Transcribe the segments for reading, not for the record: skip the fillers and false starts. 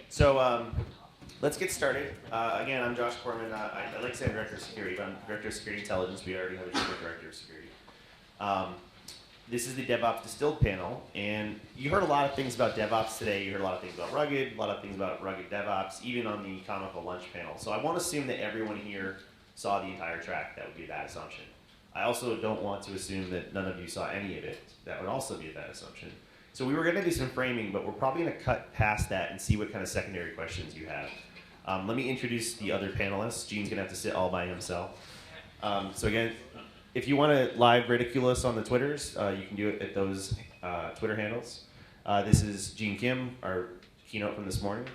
So let's get started. Again, I'm Josh Corman. I like to say I'm Director of Security, but I'm Director of Security Intelligence. We already have a different Director of Security. This is the DevOps Distilled panel, and you heard a lot of things about DevOps today. You heard a lot of things about rugged, a lot of things about rugged DevOps, even on the comical lunch panel. So I won't assume that everyone here saw the entire track. That would be a bad assumption. I also don't want to assume that none of you saw any of it. That would also be a bad assumption. So we were going to do some framing, but we're probably going to cut past that and see what kind of secondary questions you have. Let me introduce the other panelists. Gene's going to have to sit all by himself. So again, if you want to live ridicule us on the Twitters, you can do it at those Twitter handles. This is Gene Kim, our keynote from this morning.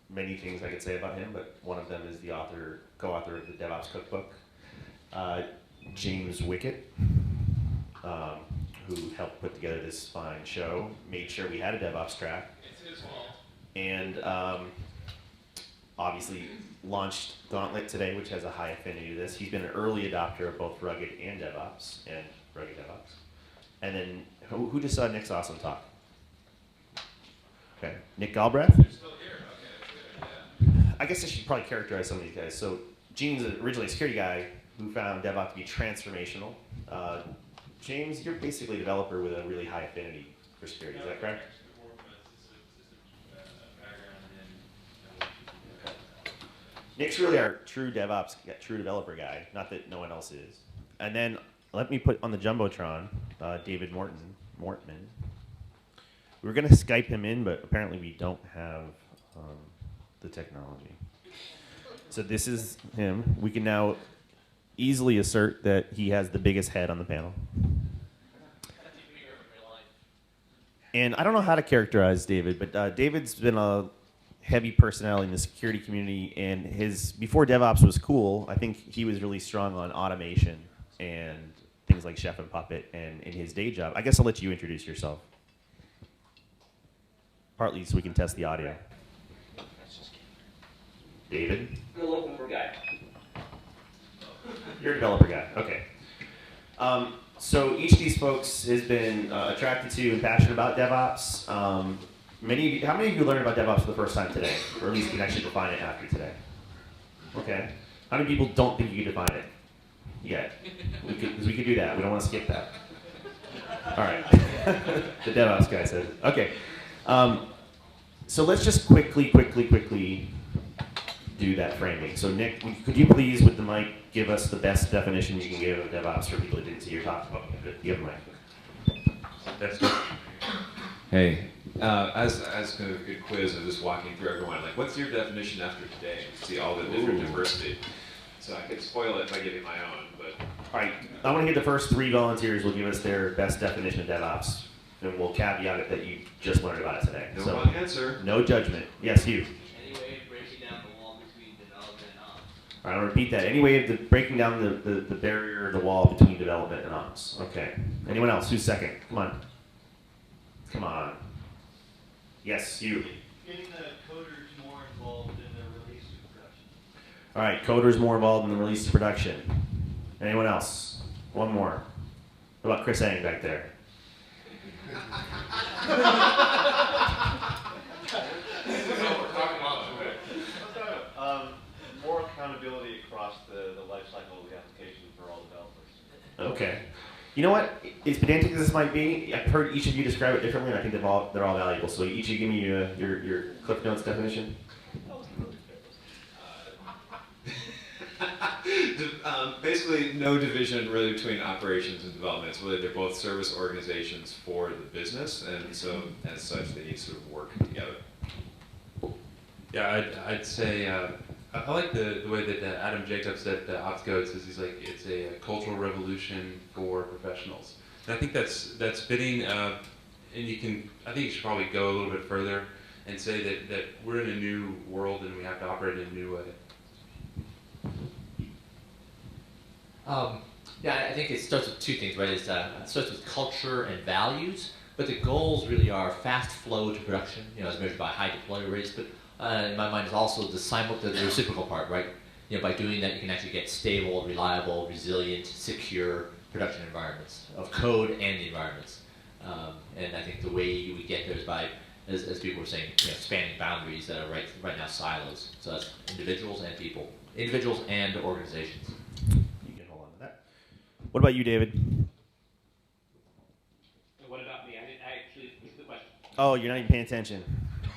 Many things I could say about him, but one of them is the co-author of the DevOps Cookbook. James Wickett, who helped put together this fine show, made sure we had a DevOps track. It's his fault. And obviously launched Gauntlet today, which has a high affinity to this. He's been an early adopter of both rugged and DevOps, and rugged DevOps. And then, who just saw Nick's awesome talk? Okay, Nick Galbreath? You're still here, okay, good, yeah. I guess I should probably characterize some of these guys. So Gene's originally a security guy who found DevOps to be transformational. James, you're basically a developer with a really high affinity for security, is that correct? Nick's really our true DevOps, true developer guy, not that no one else is. And then let me put on the Jumbotron, David Mortman. We were going to Skype him in, but apparently we don't have the technology. So this is him. We can now easily assert that he has the biggest head on the panel. And I don't know how to characterize David, but David's been a heavy personality in the security community, and before DevOps was cool, I think he was really strong on automation and things like Chef and Puppet, and in his day job. I guess I'll let you introduce yourself. Partly so we can test the audio. David? Developer guy. You're a developer guy, okay. So each of these folks has been attracted to and passionate about DevOps. How many of you learned about DevOps for the first time today? Or at least can actually define it after today? Okay. How many people don't think you can define it yet? Because we could do that. We don't want to skip that. All right. The DevOps guy says. Okay. So let's just quickly do that framing. So Nick, could you please, with the mic, give us the best definition you can give of DevOps for people that didn't see your talk? You have a mic. That's good. Hey, as kind of a good quiz, I'm just walking through everyone, like, what's your definition after today? See all the different diversity. So I could spoil it by giving my own, but... All right, I want to hear the first three volunteers will give us their best definition of DevOps. And we'll caveat it that you just learned about it today. No wrong answer. No judgment. Yes, you. Any way of breaking down the wall between development and ops? All right, I'll repeat that. Any way of breaking down the barrier, the wall between development and ops. Okay. Anyone else? Who's second? Come on. Come on. Yes, you. Getting the coders more involved in the release to production. All right, coders more involved in the release to production. Anyone else? One more. What about Chris Ang back there? More accountability across the life cycle of the application for all developers. Okay. You know what? As pedantic as this might be, I've heard each of you describe it differently, and I think they're all valuable. So each of you give me your Cliff Notes definition. Basically, no division really between operations and development. It's really they're both service organizations for the business, and so as such, they need to sort of work together. Yeah, I'd say I like the way that Adam Jacobs at OpsCode says he's like it's a cultural revolution for professionals, and I think that's fitting. And I think you should probably go a little bit further and say that we're in a new world and we have to operate in a new way. Yeah, I think it starts with two things, right? It starts with culture and values, but the goals really are fast flow to production, as measured by high deploy rates. But in my mind, is also the reciprocal part, right? By doing that, you can actually get stable, reliable, resilient, secure production environments of code and the environments. And I think the way we get there is by as people were saying, spanning boundaries that are right now silos. So that's individuals and people, individuals and organizations. You can hold on to that. What about you, David? What about me? I actually missed the question. Oh, you're not even paying attention.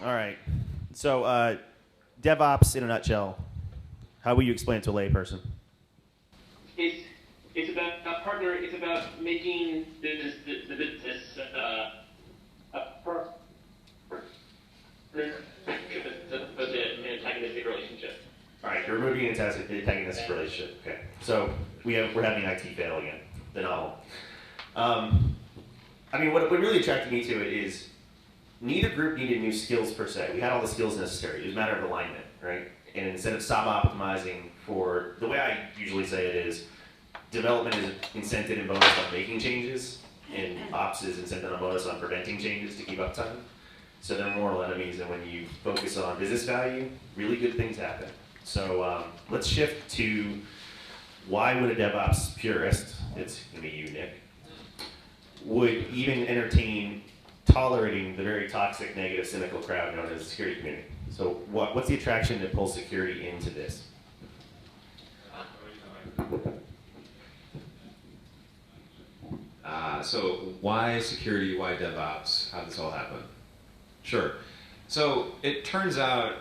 All right. So, DevOps in a nutshell. How will you explain it to a layperson? It's about a partner. It's about making the business a partner as opposed to an antagonistic relationship. All right, you're removing an antagonistic relationship. Okay. So we're having IT fail again. The novel. I mean, what really attracted me to it is neither group needed new skills per se. We had all the skills necessary. It was a matter of alignment, right? And instead of sub-optimizing for, the way I usually say it is, development is incented and bonus on making changes, and ops is incented and bonus on preventing changes to keep uptime. So they're mortal enemies, and when you focus on business value, really good things happen. So let's shift to why would a DevOps purist, it's going to be you, Nick, would even entertain tolerating the very toxic, negative, cynical crowd known as the security community. So what's the attraction that pulls security into this? So why security, why DevOps? How did this all happen? Sure. So it turns out,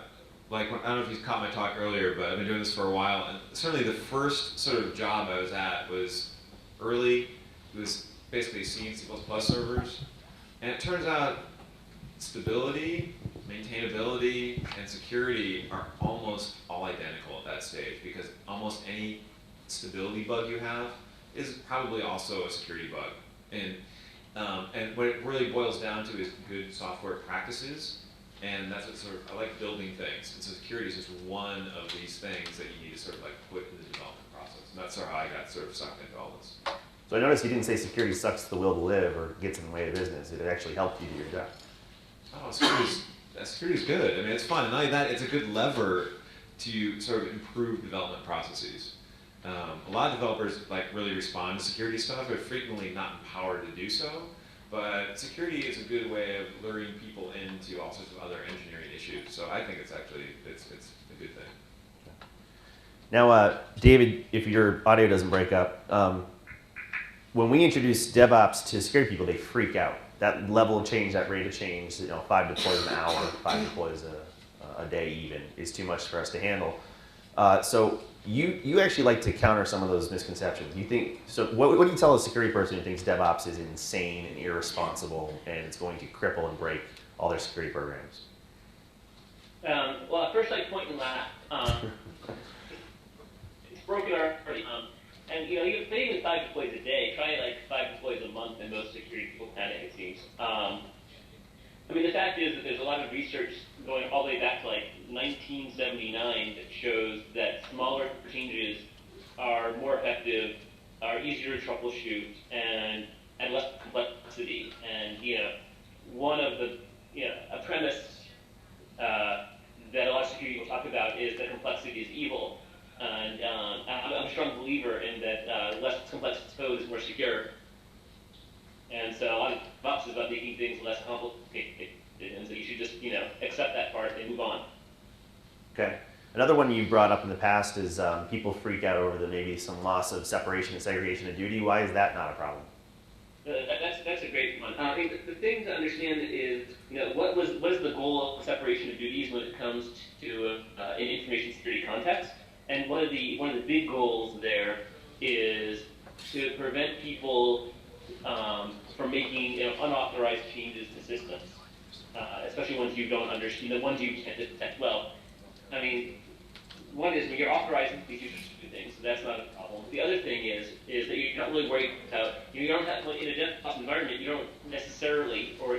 like, I don't know if you caught my talk earlier, but I've been doing this for a while, and certainly the first sort of job I was at was early. It was basically C and C++ servers. And it turns out stability, maintainability, and security are almost all identical at that stage, because almost any stability bug you have is probably also a security bug. And what it really boils down to is good software practices, and that's what sort of, I like building things, and so security is just one of these things that you need to sort of like put in the development process, and that's sort of how I got sort of sucked into all this. So I noticed you didn't say security sucks the will to live or gets in the way of business. It actually helped you do your job. Oh, security's good. I mean, it's fun, and not only that, it's a good lever to sort of improve development processes. A lot of developers like really respond to security stuff, but frequently not empowered to do so. But security is a good way of luring people into all sorts of other engineering issues. So I think it's actually it's a good thing. Now, David, if your audio doesn't break up, when we introduce DevOps to security people, they freak out. That level of change, that rate of change, 5 deploys an hour, 5 deploys a day even, is too much for us to handle. So you actually like to counter some of those misconceptions. You think, so what do you tell a security person who thinks DevOps is insane and irresponsible and it's going to cripple and break all their security programs? Well, at first I point and laugh. It's broken already. And you can say even 5 deploys a day. Try like 5 deploys a month, and most security people panic, it seems. I mean, the fact is that there's a lot of research going all the way back to like 1979 that shows that smaller changes are more effective, are easier to troubleshoot, and less complexity. And one of the a premise that a lot of security people talk about is that complexity is evil. And I'm a strong believer in that less complex code is more secure. And so a lot of DevOps is about making things less complicated. And so you should just, accept that part and move on. Okay. Another one you brought up in the past is people freak out over maybe some loss of separation and segregation of duty. Why is that not a problem? That's a great one. I think the thing to understand is, what is the goal of separation of duties when it comes to an information security context? And one of the big goals there is to prevent people from making unauthorized changes to systems, especially ones you don't understand, the ones you can't detect well. I mean, one is when you're authorizing these users to do things, so that's not a problem. The other thing is that you're not really worried about, you don't have, in a DevOps environment, you don't necessarily, or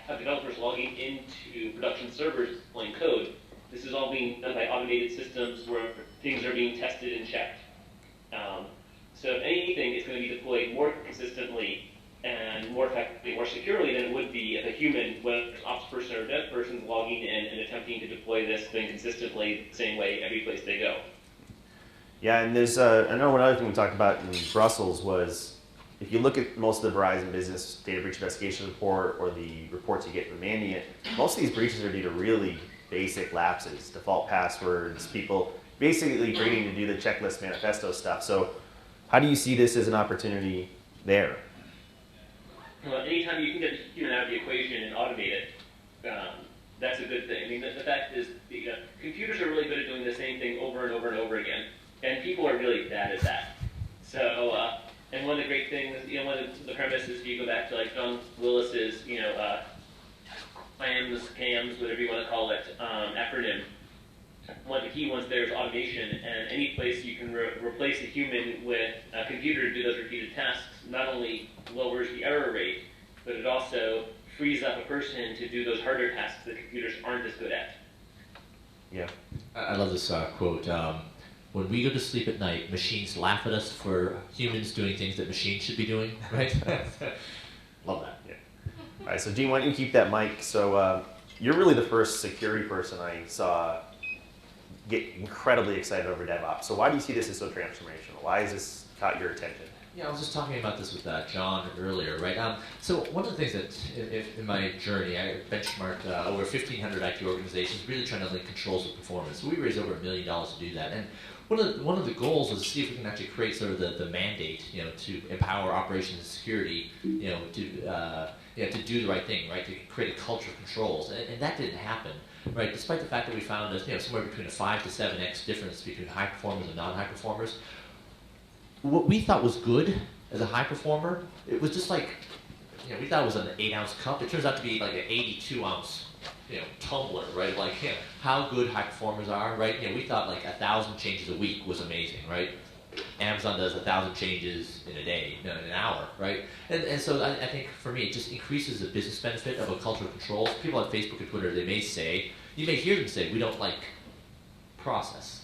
have developers logging into production servers deploying code. This is all being done by automated systems where things are being tested and checked. So if anything, it's going to be deployed more consistently and more effectively, more securely than it would be if a human, whether it's an ops person or a dev person, is logging in and attempting to deploy this thing consistently the same way every place they go. Yeah, and there's, I know one other thing we talked about in Brussels was if you look at most of the Verizon Business Data Breach Investigation Report or the reports you get from Mandiant, most of these breaches are due to really basic lapses, default passwords, people basically forgetting to do the checklist manifesto stuff. So how do you see this as an opportunity there? Well, anytime you can get the human out of the equation and automate it, that's a good thing. I mean, the fact is, computers are really good at doing the same thing over and over and over again, and people are really bad at that. So, and one of the great things, one of the premises, if you go back to like John Willis's, CAMS, whatever you want to call it, acronym. One of the key ones there is automation, and any place you can replace a human with a computer to do those repeated tasks not only lowers the error rate, but it also frees up a person to do those harder tasks that computers aren't as good at. Yeah. I love this quote. When we go to sleep at night, machines laugh at us for humans doing things that machines should be doing, right? Love that. Yeah. All right, so Gene, why don't you keep that mic? So you're really the first security person I saw get incredibly excited over DevOps. So why do you see this as so transformational? Why has this caught your attention? Yeah, I was just talking about this with John earlier, right? So one of the things that in my journey, I benchmarked over 1,500 IT organizations, really trying to link controls with performance. So we raised over $1 million to do that. And one of the goals was to see if we can actually create sort of the mandate, to empower operations and security, to do the right thing, right? To create a culture of controls, and that didn't happen, right? Despite the fact that we found somewhere between a 5 to 7x difference between high performers and non-high performers. What we thought was good as a high performer, it was just like, we thought it was an 8-ounce cup. It turns out to be like an 82-ounce, tumbler, right? Like, how good high performers are, right? We thought like 1,000 changes a week was amazing, right? Amazon does 1,000 changes in a day, in an hour, right? And so I think for me, it just increases the business benefit of a culture of controls. People on Facebook and Twitter, they may say, you may hear them say, we don't like process.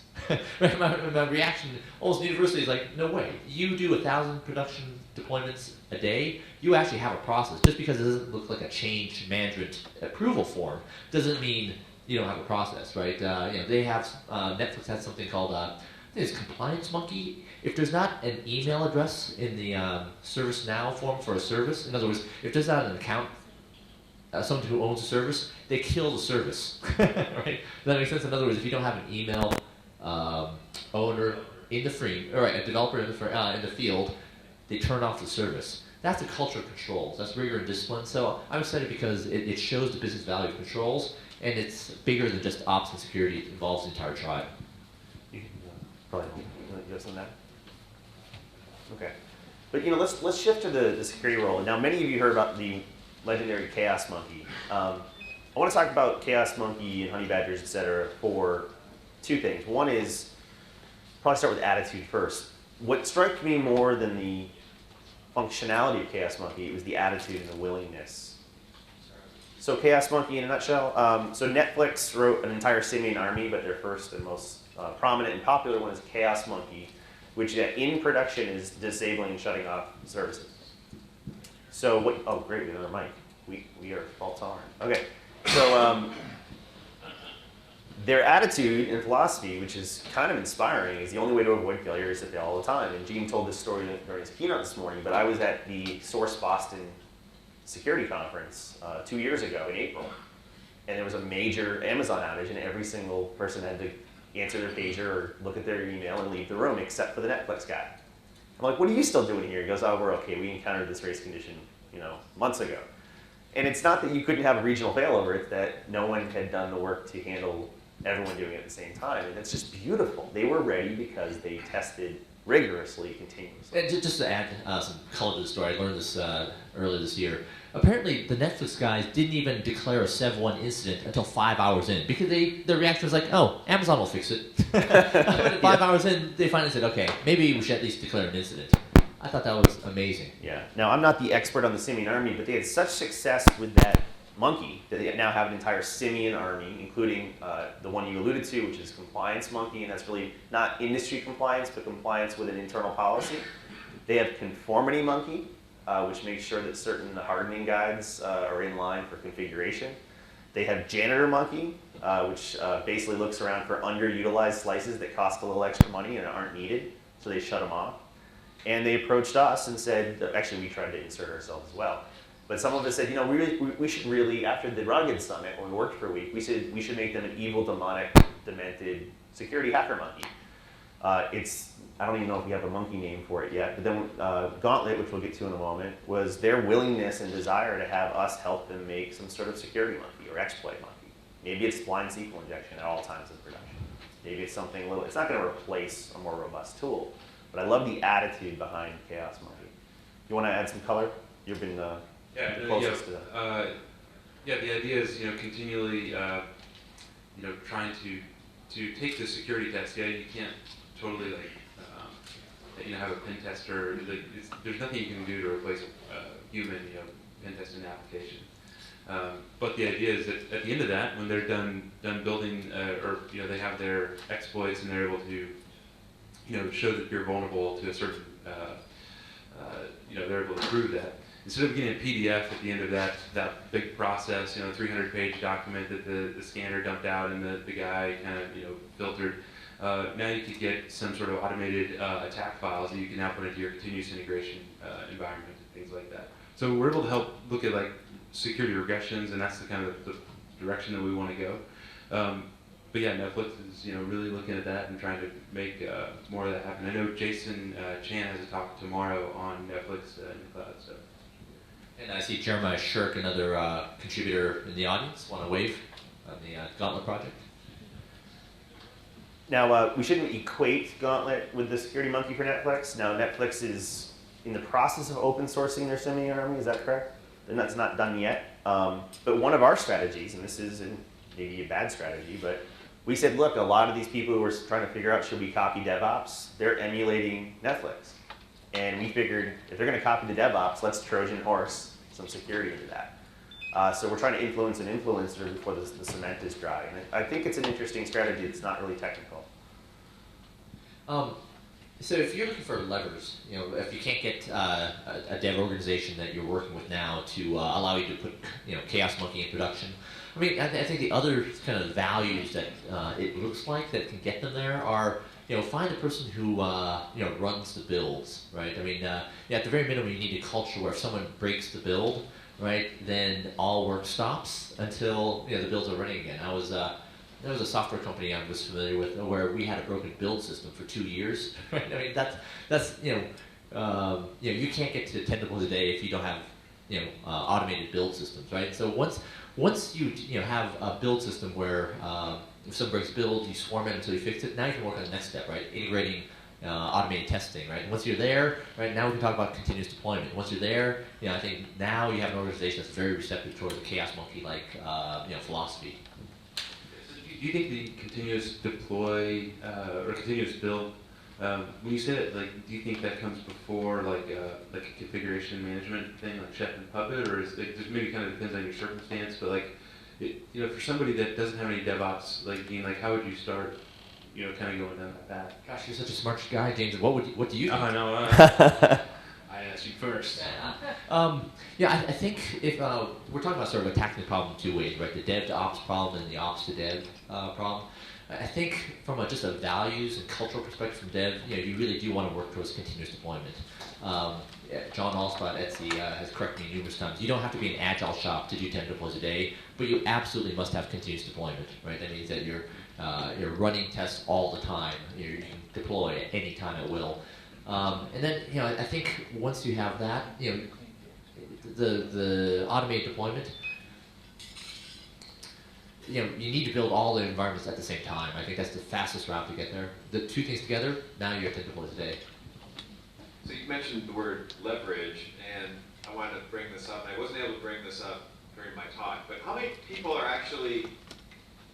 Right? My reaction almost universally is like, no way. You do 1,000 production deployments a day, you actually have a process. Just because it doesn't look like a change management approval form doesn't mean you don't have a process, right? They have, Netflix has something called, I think it's Compliance Monkey. If there's not an email address in the ServiceNow form for a service, in other words, if there's not an account, someone who owns a service, they kill the service, right? Does that make sense? In other words, if you don't have an email owner in the free, all right, a developer in the field, they turn off the service. That's the culture of controls. That's rigor and discipline. So I'm excited because it shows the business value of controls, and it's bigger than just ops and security. It involves the entire tribe. You can probably you have something that? Okay. But let's shift to the security role. Now, many of you heard about the legendary Chaos Monkey. I want to talk about Chaos Monkey and honey badgers, et cetera, for two things. One is, probably start with attitude first. What struck me more than the functionality of Chaos Monkey was the attitude and the willingness. So Chaos Monkey in a nutshell. So Netflix wrote an entire simian army, but their first and most prominent and popular one is Chaos Monkey, which in production is disabling and shutting off services. So what? Oh, great, we have another mic. We are fault tolerant. Okay, so their attitude and philosophy, which is kind of inspiring, is the only way to avoid failure is to fail all the time. And Gene told this story during his keynote this morning, but I was at the Source Boston security conference 2 years ago in April, and there was a major Amazon outage, and every single person had to answer their pager or look at their email and leave the room, except for the Netflix guy. I'm like, what are you still doing here? He goes, oh, we're okay. We encountered this race condition, months ago. And it's not that you couldn't have a regional failover, it's that no one had done the work to handle everyone doing it at the same time. And it's just beautiful. They were ready because they tested rigorously, continuously. And just to add some color to the story, I learned this earlier this year. Apparently, the Netflix guys didn't even declare a Sev1 incident until 5 hours in, because their reaction was like, oh, Amazon will fix it. 5 hours in, they finally said, okay, maybe we should at least declare an incident. I thought that was amazing. Yeah. Now, I'm not the expert on the simian army, but they had such success with that monkey that they now have an entire simian army, including the one you alluded to, which is Compliance Monkey, and that's really not industry compliance, but compliance with an internal policy. They have Conformity Monkey, which makes sure that certain hardening guides are in line for configuration. They have Janitor Monkey, which basically looks around for underutilized slices that cost a little extra money and aren't needed, so they shut them off. And they approached us and said, actually we tried to insert ourselves as well. But some of us said, we should really, after the Rugged Summit, when we worked for a week, we said we should make them an evil, demonic, demented security hacker monkey. I don't even know if we have a monkey name for it yet, but then Gauntlet, which we'll get to in a moment, was their willingness and desire to have us help them make some sort of security monkey or exploit monkey. Maybe it's blind SQL injection at all times in production. Maybe it's something little, it's not going to replace a more robust tool, but I love the attitude behind Chaos Monkey. You want to add some color? You've been closest to that. The idea is, continually, trying to take the security test. Yeah, you can't totally have a pen tester. There's nothing you can do to replace a human, pen testing application. But the idea is that at the end of that, when they're done building, or they have their exploits and they're able to, show that you're vulnerable to a certain, they're able to prove that. Instead of getting a PDF at the end of that big process, 300-page document that the scanner dumped out and the guy kind of, filtered, now you could get some sort of automated attack files that you can now put into your continuous integration environment and things like that. So we're able to help look at security regressions, and that's the kind of the direction that we want to go. But yeah, Netflix is really looking at that and trying to make more of that happen. I know Jason Chan has a talk tomorrow on Netflix in the cloud. So. And I see Jeremiah Shirk, another contributor in the audience. Want to wave on the Gauntlet project? Now, we shouldn't equate Gauntlet with the security monkey for Netflix. Now, Netflix is in the process of open sourcing their Symbian army, is that correct? And that's not done yet. But one of our strategies, and this is maybe a bad strategy, but we said, look, a lot of these people who were trying to figure out should we copy DevOps, they're emulating Netflix. And we figured if they're going to copy the DevOps, let's Trojan horse some security into that. So we're trying to influence an influencer before the cement is dry. And I think it's an interesting strategy that's not really technical. So if you're looking for levers, if you can't get a dev organization that you're working with now to allow you to put, Chaos Monkey in production, I mean, I think the other kind of values that it looks like that can get them there are, find a person who, runs the builds, right? I mean, at the very minimum, you need a culture where if someone breaks the build, right, then all work stops until the builds are running again. There was a software company I was familiar with where we had a broken build system for 2 years. Right? I mean, that's you can't get to 10 deploys a day if you don't have automated build systems, right? So once you have a build system where if someone breaks build, you swarm it until you fix it. Now you can work on the next step, right? Integrating automated testing, right? And once you're there, right, now we can talk about continuous deployment. Once you're there, I think now you have an organization that's very receptive towards the Chaos Monkey-like philosophy. Do you think the continuous deploy or continuous build, when you say that, do you think that comes before like a configuration management thing like Chef and Puppet, or is it just maybe kind of depends on your circumstance? But for somebody that doesn't have any DevOps, how would you start, kind of going down that path? Gosh, you're such a smart guy, James. What do you think? Oh, no, I asked you first. I think if we're talking about sort of attacking the problem in two ways, right? The dev to ops problem and the ops to dev problem. I think from just a values and cultural perspective from dev, you really do want to work towards continuous deployment. John Allspot at Etsy has corrected me numerous times. You don't have to be an agile shop to do 10 deploys a day, but you absolutely must have continuous deployment, right? That means that you're running tests all the time. You can deploy at any time at will. And then, I think once you have that, the automated deployment, you need to build all the environments at the same time. I think that's the fastest route to get there. The two things together, now you have 10 deploys a day. So you mentioned the word leverage, and I wanted to bring this up. I wasn't able to bring this up during my talk, but how many people are actually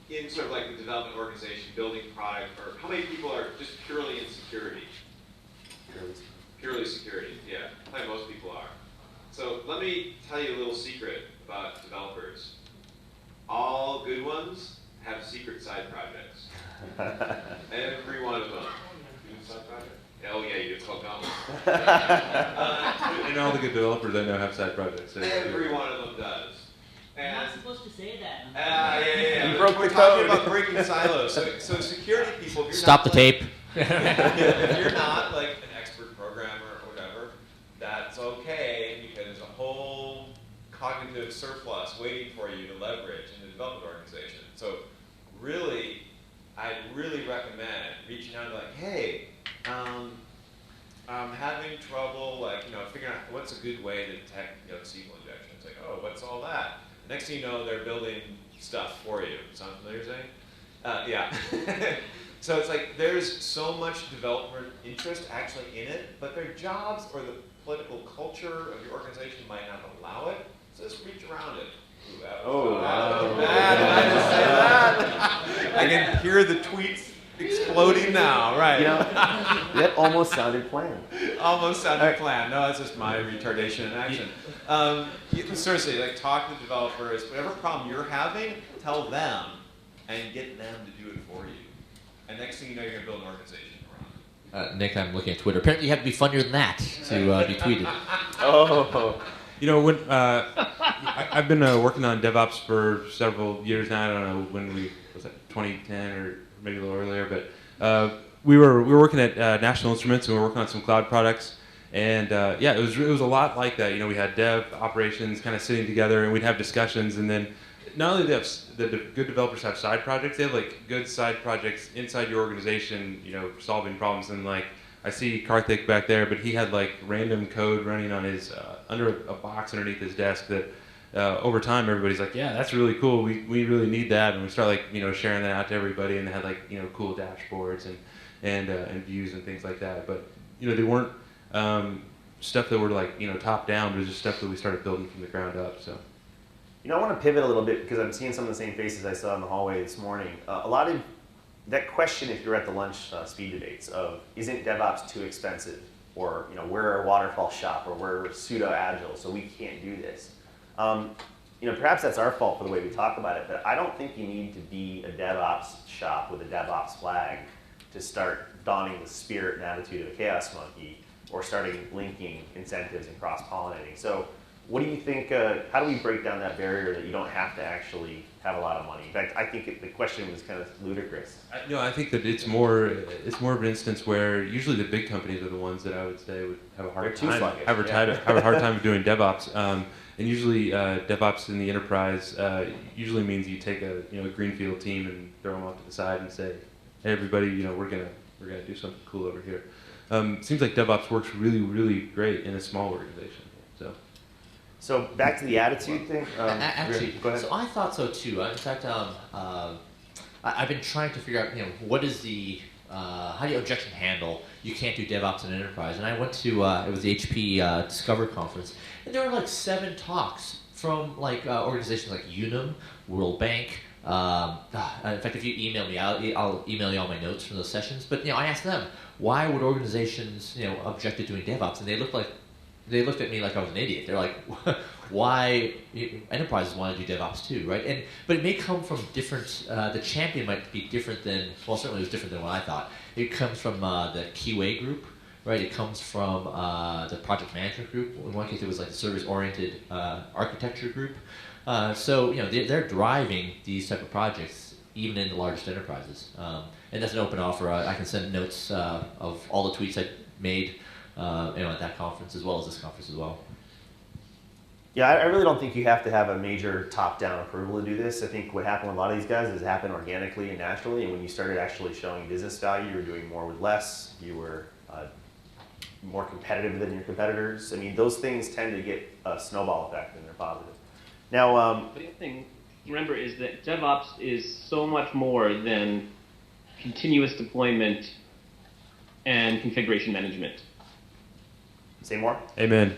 in sort of like the development organization building product, or how many people are just purely in security? Purely security, yeah. Probably most people are. So let me tell you a little secret about developers. All good ones have secret side projects. Every one of them. You do side project? Oh yeah, you do. It's called Gauntlet. And all the good developers I know have side projects. Every one of them does. You're not supposed to say that. Yeah. You broke We're the talking code. about breaking silos. So security people, if you're Stop not the tape. if you're not like an expert programmer there's a whole cognitive surplus waiting for you to leverage in the development organization. So really, I'd really recommend reaching out and like, hey, I'm having trouble, like, figuring out what's a good way to detect, SQL injection. It's like, oh, what's all that? The next thing you know, they're building stuff for you. Sound familiar, Zane? Yeah. So it's like there's so much developer interest actually in it, but their jobs or the political culture of your organization might not allow it. So just reach around it. Ooh, did I just say that? I can hear the tweets exploding now, right? That almost sounded planned. Almost sounded planned. No, that's just my retardation in action. You can seriously, like, talk to the developers. Whatever problem you're having, tell them and get them to do it for you. And next thing you know, you're going to build an organization around it. Nick, I'm looking at Twitter. Apparently, you have to be funnier than that to be tweeted. Oh. When I've been working on DevOps for several years now. I don't know when was that 2010 or maybe a little earlier, but we were working at National Instruments and we were working on some cloud products. And it was a lot like that. We had dev operations kind of sitting together and we'd have discussions, and then not only do the good developers have side projects, they have like good side projects inside your organization, solving problems. And like I see Karthik back there, but he had like random code running on his under a box underneath his desk that over time everybody's like, yeah, that's really cool. We really need that, and we start like sharing that out to everybody, and they had like cool dashboards and views and things like that. But they weren't stuff that were like top down. It was just stuff that we started building from the ground up. So. I want to pivot a little bit because I'm seeing some of the same faces I saw in the hallway this morning. A lot of that question, if you're at the lunch speed debates of, isn't DevOps too expensive? Or, we're a waterfall shop, or we're pseudo-agile, so we can't do this. Perhaps that's our fault for the way we talk about it, but I don't think you need to be a DevOps shop with a DevOps flag to start donning the spirit and attitude of a chaos monkey, or starting linking incentives and cross-pollinating. So what do you think, how do we break down that barrier that you don't have to actually have a lot of money? In fact, I think the question was kind of ludicrous. I think that it's more of an instance where usually the big companies are the ones that I would say would have a hard time of doing DevOps. And usually DevOps in the enterprise usually means you take a greenfield team and throw them off to the side and say, hey everybody, we're gonna do something cool over here. Seems like DevOps works really, really great in a small organization. So back to the attitude thing. Actually, go ahead. So I thought so too. In fact, I've been trying to figure out, what is the how do you objection handle? You can't do DevOps in an enterprise. And I went to it was the HP Discover conference, and there were like 7 talks from like organizations like Unum, World Bank. In fact, if you email me, I'll email you all my notes from those sessions. But I asked them, why would organizations object to doing DevOps? And they looked at me like I was an idiot. They're like, why enterprises want to do DevOps too, right? But it may come from different, the champion might be different than, well, certainly it was different than what I thought. It comes from the QA group, right? It comes from the project management group. In one case, it was like the service-oriented architecture group. So, they're driving these type of projects, even in the largest enterprises. And that's an open offer. I can send notes of all the tweets I made at that conference as well as this conference as well. Yeah, I really don't think you have to have a major top-down approval to do this. I think what happened with a lot of these guys is it happened organically and naturally, and when you started actually showing business value, you were doing more with less, you were more competitive than your competitors. I mean, those things tend to get a snowball effect and they're positive. Now, the thing to remember is that DevOps is so much more than continuous deployment and configuration management. Say more? Amen.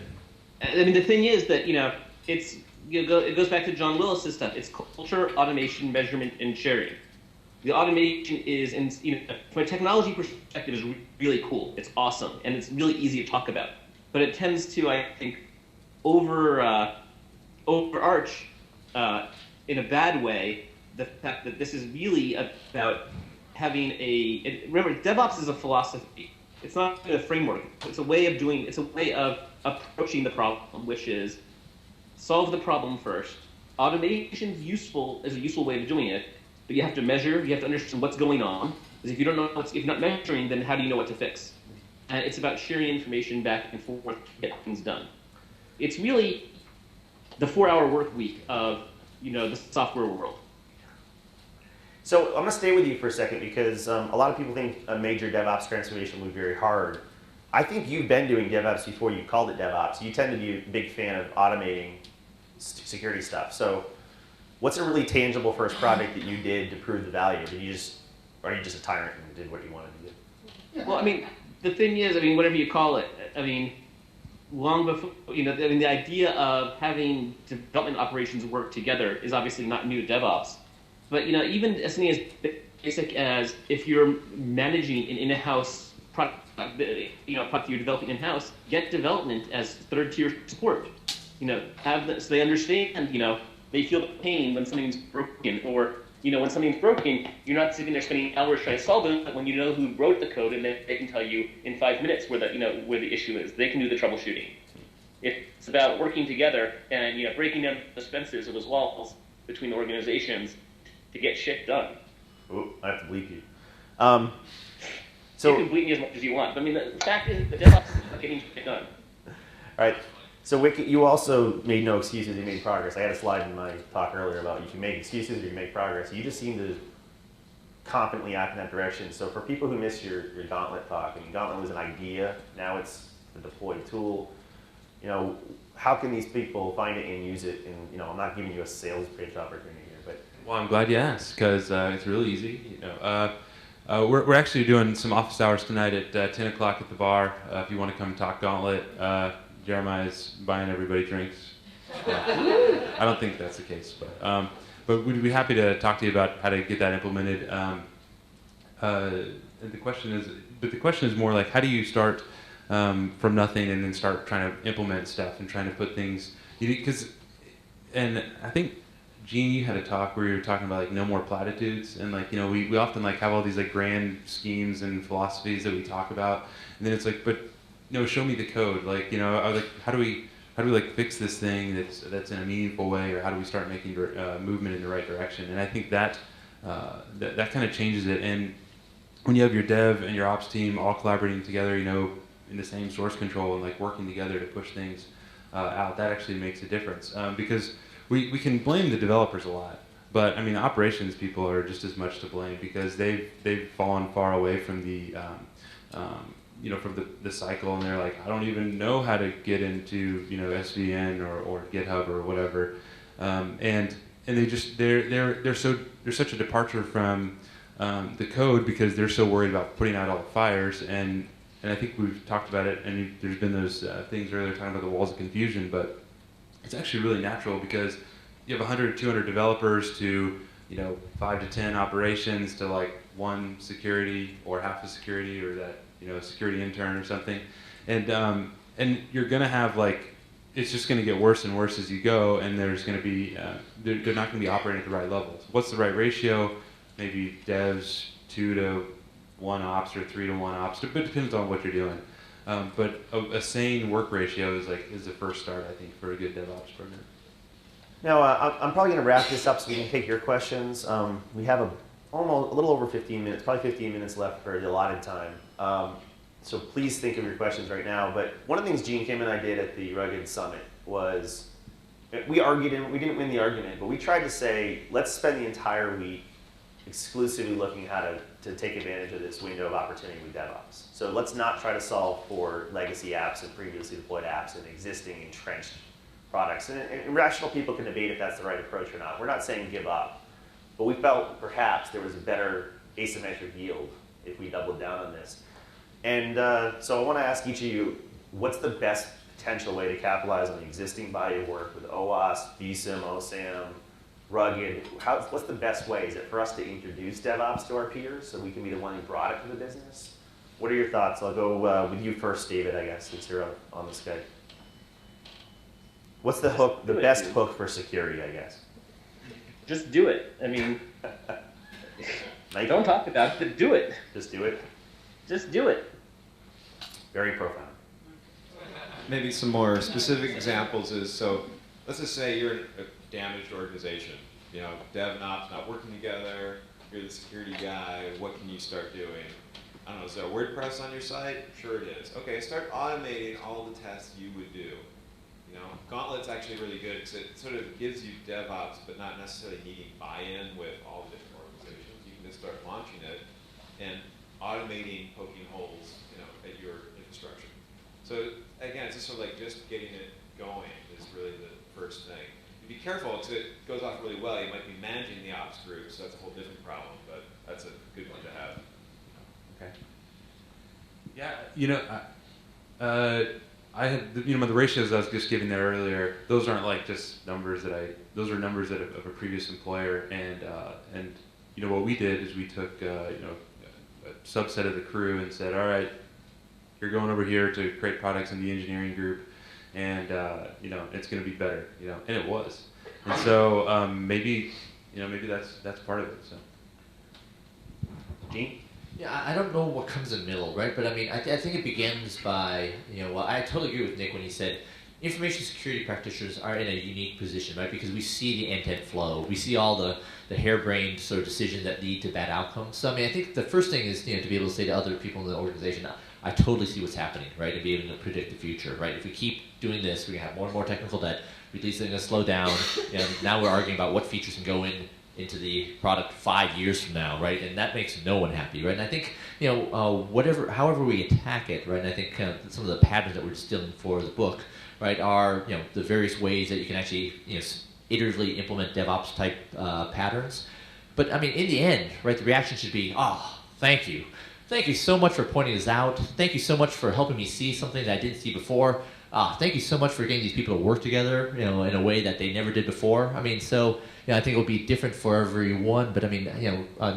I mean, the thing is that, it goes back to John Willis's stuff. It's culture, automation, measurement, and sharing. The automation is, from a technology perspective, is really cool. It's awesome, and it's really easy to talk about. But it tends to, I think, overarch in a bad way the fact that this is really about having remember, DevOps is a philosophy. It's not a framework. It's a way of approaching the problem, which is solve the problem first. Automation is a useful way of doing it, but you have to measure, you have to understand what's going on. Because if you don't know if you're not measuring, then how do you know what to fix? And it's about sharing information back and forth to get things done. it's really the 4-hour work week of the software world. So I'm going to stay with you for a second because a lot of people think a major DevOps transformation will be very hard. I think you've been doing DevOps before you called it DevOps. You tend to be a big fan of automating security stuff. So what's a really tangible first project that you did to prove the value? Or are you just a tyrant and did what you wanted to do? Well, I mean, the thing is, whatever you call it, long before, the idea of having development operations work together is obviously not new to DevOps. But, even as something as basic as if you're managing an in-house product, product you're developing in-house, get development as third-tier support. So they understand, they feel the pain when something's broken, or, when something's broken, you're not sitting there spending hours trying to solve it, but when you know who wrote the code, and they can tell you in 5 minutes where the issue is. They can do the troubleshooting. It's about working together and, breaking down the fences or those walls between the organizations to get shit done. Ooh, I have to bleep you. You can bleep me as much as you want. But the fact is, the DevOps is about getting shit done. All right. So Wickett, you also made no excuses. You made progress. I had a slide in my talk earlier about you can make excuses or you can make progress. You just seem to confidently act in that direction. So for people who missed your Gauntlet talk, Gauntlet was an idea. Now it's a deployed tool. How can these people find it and use it? And I'm not giving you a sales pitch opportunity here, but Well, I'm glad you asked because it's really easy. We're actually doing some office hours tonight at 10 o'clock at the bar. If you want to come talk Gauntlet, Jeremiah's buying everybody drinks. I don't think that's the case, but we'd be happy to talk to you about how to get that implemented. The question is more like, how do you start from nothing and then start trying to implement stuff and trying to put things, and I think Gene, you had a talk where you were talking about no more platitudes, and we often have all these grand schemes and philosophies that we talk about, and then it's but show me the code, how do we fix this thing that's in a meaningful way, or how do we start making movement in the right direction? And I think that kind of changes it. And when you have your dev and your ops team all collaborating together, in the same source control and working together to push things out, that actually makes a difference. Because we can blame the developers a lot, but operations people are just as much to blame because they've fallen far away from the from the cycle, and they're I don't even know how to get into SVN or GitHub or whatever, and they're such a departure from the code because they're so worried about putting out all the fires, and I think we've talked about it, and there's been those things earlier talking about the walls of confusion, but it's actually really natural because you have 100, 200 developers to 5 to 10 operations to one security or half a security or that a security intern or something, and you're gonna have it's just gonna get worse and worse as you go, and there's gonna be they're not gonna be operating at the right levels. What's the right ratio? Maybe devs 2 to 1 ops or 3 to 1 ops, but it depends on what you're doing. But a sane work ratio is the first start, I think, for a good DevOps program. Now, I'm probably going to wrap this up so we can take your questions. We have almost a little over 15 minutes, probably 15 minutes left for the allotted time. So please think of your questions right now. But one of the things Gene, Kim, and I did at the Rugged Summit was we argued, and we didn't win the argument, but we tried to say, let's spend the entire week exclusively looking how to take advantage of this window of opportunity with DevOps. So let's not try to solve for legacy apps and previously deployed apps and existing entrenched products. And rational people can debate if that's the right approach or not. We're not saying give up, but we felt perhaps there was a better asymmetric yield if we doubled down on this. And so I want to ask each of you, what's the best potential way to capitalize on the existing body of work with OWASP, VSIM, OSAM, Rugged? What's the best way? Is it for us to introduce DevOps to our peers so we can be the one who brought it to the business? What are your thoughts? I'll go with you first, David, I guess, since you're on the Skype. What's the hook, the best hook for security, I guess? Just do it. Don't talk about it, but do it. Just do it? Just do it. Very profound. Maybe some more specific examples is, so let's just say you're a damaged organization. Dev and ops not working together, you're the security guy, what can you start doing? I don't know, is there WordPress on your site? Sure it is. Okay, start automating all the tests you would do. Gauntlet's actually really good because it sort of gives you DevOps, but not necessarily needing buy-in with all the different organizations. You can just start launching it and automating poking holes, at your infrastructure. So again, it's just sort of like just getting it going is really the first thing. Be careful because it goes off really well. You might be managing the ops group, so that's a whole different problem. But that's a good one to have. Okay. Yeah, I had the ratios I was just giving there earlier. Those aren't like just numbers those are numbers of a previous employer, and what we did is we took a subset of the crew and said, all right, you're going over here to create products in the engineering group, and it's going to be better, and it was. And so maybe that's part of it. So. Gene? Yeah, I don't know what comes in the middle, right? But I mean, I think it begins by, I totally agree with Nick when he said information security practitioners are in a unique position, right? Because we see the end-to-end flow. We see all the harebrained sort of decisions that lead to bad outcomes. So I mean, I think the first thing is, to be able to say to other people in the organization, I totally see what's happening, right? And be able to predict the future, right? If we keep doing this, we're gonna have more and more technical debt. Releasing going to slow down. Now we're arguing about what features can go into the product 5 years from now, right? And that makes no one happy, right? And I think, however we attack it, right? And I think some of the patterns that we're distilling for the book, right, are, the various ways that you can actually, iteratively implement DevOps type patterns. But I mean, in the end, right, the reaction should be, oh, thank you. Thank you so much for pointing this out. Thank you so much for helping me see something that I didn't see before. Thank you so much for getting these people to work together, in a way that they never did before. I mean, so, I think it'll be different for everyone. But I mean,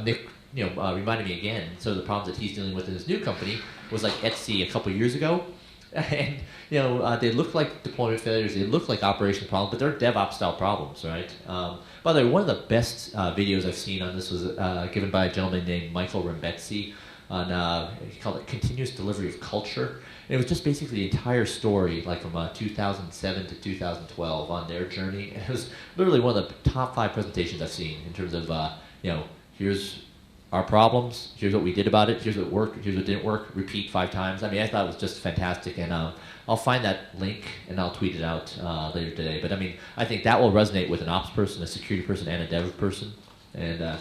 Nick, reminded me again. So the problems that he's dealing with in his new company was like Etsy a couple years ago, and they look like deployment failures. They look like operational problems, but they're DevOps style problems, right? By the way, one of the best videos I've seen on this was given by a gentleman named Michael Rembetzi on he called it Continuous Delivery of Culture. And it was just basically the entire story, like from 2007 to 2012 on their journey. And it was literally one of the top 5 presentations I've seen in terms of, here's our problems, here's what we did about it, here's what worked, here's what didn't work, repeat 5 times. I mean, I thought it was just fantastic. And I'll find that link and I'll tweet it out later today. But I mean, I think that will resonate with an ops person, a security person, and a dev person. And,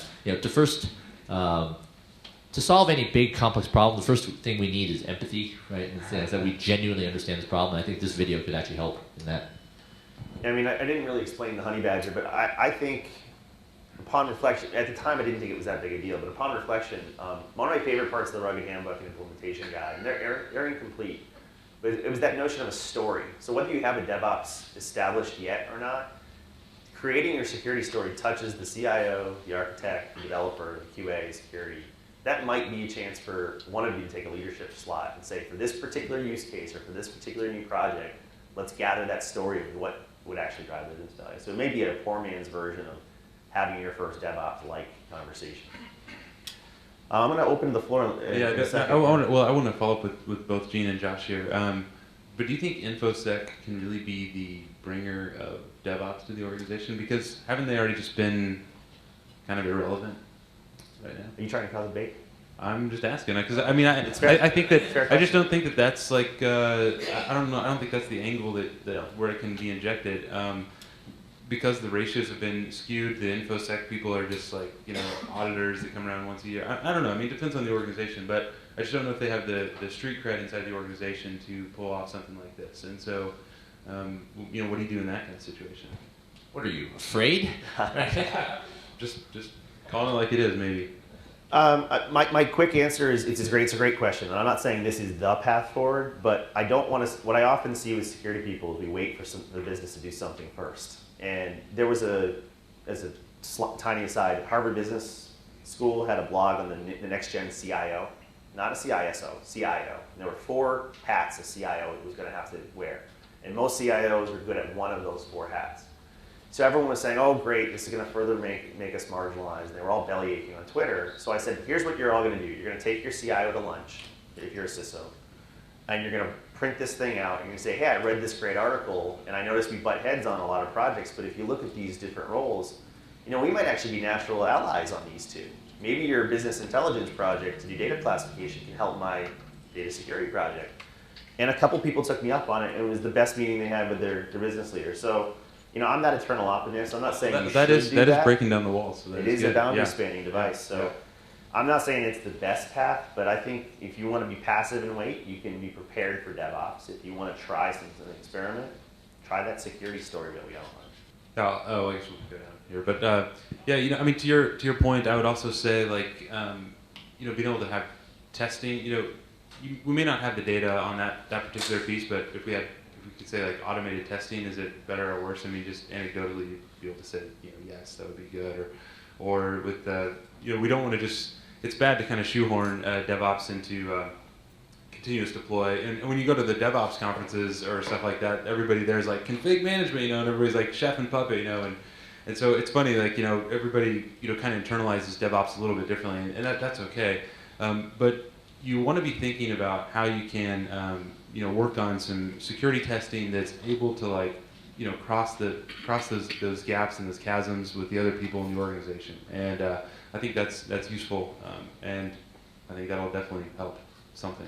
to solve any big, complex problem, the first thing we need is empathy, right? And that we genuinely understand this problem. And I think this video could actually help in that. I mean, I didn't really explain the honey badger, but I think upon reflection, at the time I didn't think it was that big a deal, but upon reflection, one of my favorite parts of the Rugged Handbook and Implementation Guide, and they're incomplete, but it was that notion of a story. So whether you have a DevOps established yet or not, creating your security story touches the CIO, the architect, the developer, the QA, security. That might be a chance for one of you to take a leadership slot and say, for this particular use case or for this particular new project, let's gather that story of what would actually drive business value. So it may be a poor man's version of having your first DevOps-like conversation. I'm going to open the floor in a second. I want to follow up with both Gene and Josh here. But do you think InfoSec can really be the bringer of DevOps to the organization? Because haven't they already just been kind of irrelevant right now? Are you trying to cause a debate? I'm just asking, because I mean, I think that I just don't think that that's like I don't know. I don't think that's the angle that where it can be injected. Because the ratios have been skewed, the InfoSec people are just like auditors that come around once a year. I don't know. I mean, it depends on the organization, but I just don't know if they have the street cred inside the organization to pull off something like this. And so, what do you do in that kind of situation? What are you, afraid? just call it like it is, maybe. My quick answer is it's a great question, and I'm not saying this is the path forward, but I don't want to. What I often see with security people is we wait for the business to do something first. And there was as a tiny aside, Harvard Business School had a blog on the next gen CIO, not a CISO, CIO. And there were 4 hats a CIO was going to have to wear, and most CIOs were good at one of those 4 hats. So everyone was saying, oh great, this is going to further make us marginalized. And they were all belly aching on Twitter. So I said, here's what you're all going to do. You're going to take your CIO to lunch, if you're a CISO, and you're going to print this thing out. And you're going to say, hey, I read this great article, and I noticed we butt heads on a lot of projects, but if you look at these different roles, we might actually be natural allies on these 2. Maybe your business intelligence project to do data classification can help my data security project. And a couple people took me up on it. It was the best meeting they had with their business leader. So, I'm that eternal optimist. I'm not saying that is breaking down the walls. So it is a good. boundary Yeah. spanning device. So, Yeah. I'm not saying it's the best path, but I think if you want to be passive and wait, you can be prepared for DevOps. If you want to try something, experiment, try that security story that we outlined. Oh, I guess we'll go down here. But yeah, I mean, to your point, I would also say like, being able to have testing. We may not have the data on that particular piece, but if we could say like automated testing, is it better or worse? I mean, just anecdotally, you'd be able to say, yes, that would be good, or with we don't want to just. It's bad to kind of shoehorn DevOps into continuous deploy. And when you go to the DevOps conferences or stuff like that, everybody there's like config management, and everybody's like chef and puppet, and so it's funny, like, everybody, kind of internalizes DevOps a little bit differently, and that's okay. But you want to be thinking about how you can, work on some security testing that's able to, like, cross those gaps and those chasms with the other people in the organization. And I think that's useful, and I think that'll definitely help something.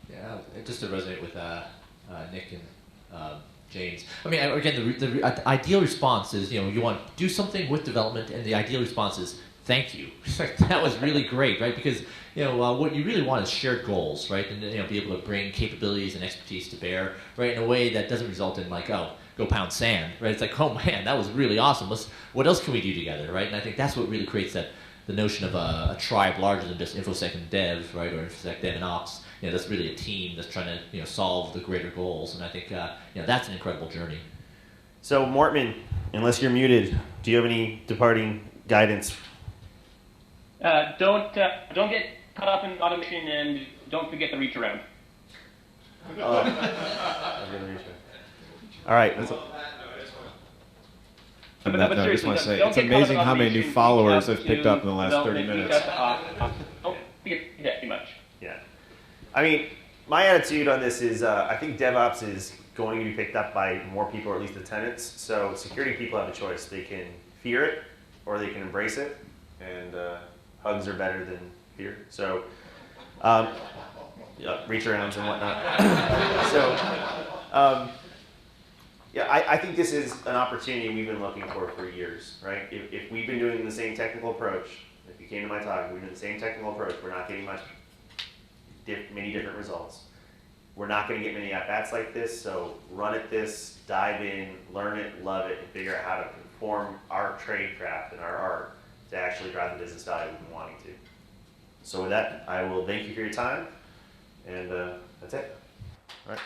Yeah, just to resonate with Nick and James. I mean, again, the ideal response is, you want to do something with development, and the ideal response is, thank you. That was really great, right? Because, what you really want is shared goals, right? And, be able to bring capabilities and expertise to bear, right? In a way that doesn't result in like, oh, go pound sand, right? It's like, oh man, that was really awesome. What else can we do together, right? And I think that's what really creates the notion of a tribe larger than just InfoSec and Dev, right? Or InfoSec, Dev, and Ops. That's really a team that's trying to, solve the greater goals. And I think, that's an incredible journey. So, Mortman, unless you're muted, do you have any departing guidance? Don't get caught up in automation, and don't forget the reach around. All right. On that note, I just want to say, it's amazing how many new followers I've picked up in the last 30 minutes. Don't forget that too much. Yeah. I mean, my attitude on this is I think DevOps is going to be picked up by more people, or at least the tenants. So security people have a choice. They can fear it, or they can embrace it. And hugs are better than fear. So reach arounds and whatnot. So I think this is an opportunity we've been looking for years, right? If we've been doing the same technical approach, if you came to my talk, we've been doing the same technical approach, we're not getting many different results. We're not going to get many at-bats like this, so run at this, dive in, learn it, love it, and figure out how to conform our trade craft and our art to actually drive the business value we've been wanting to. So with that, I will thank you for your time, and that's it. All right.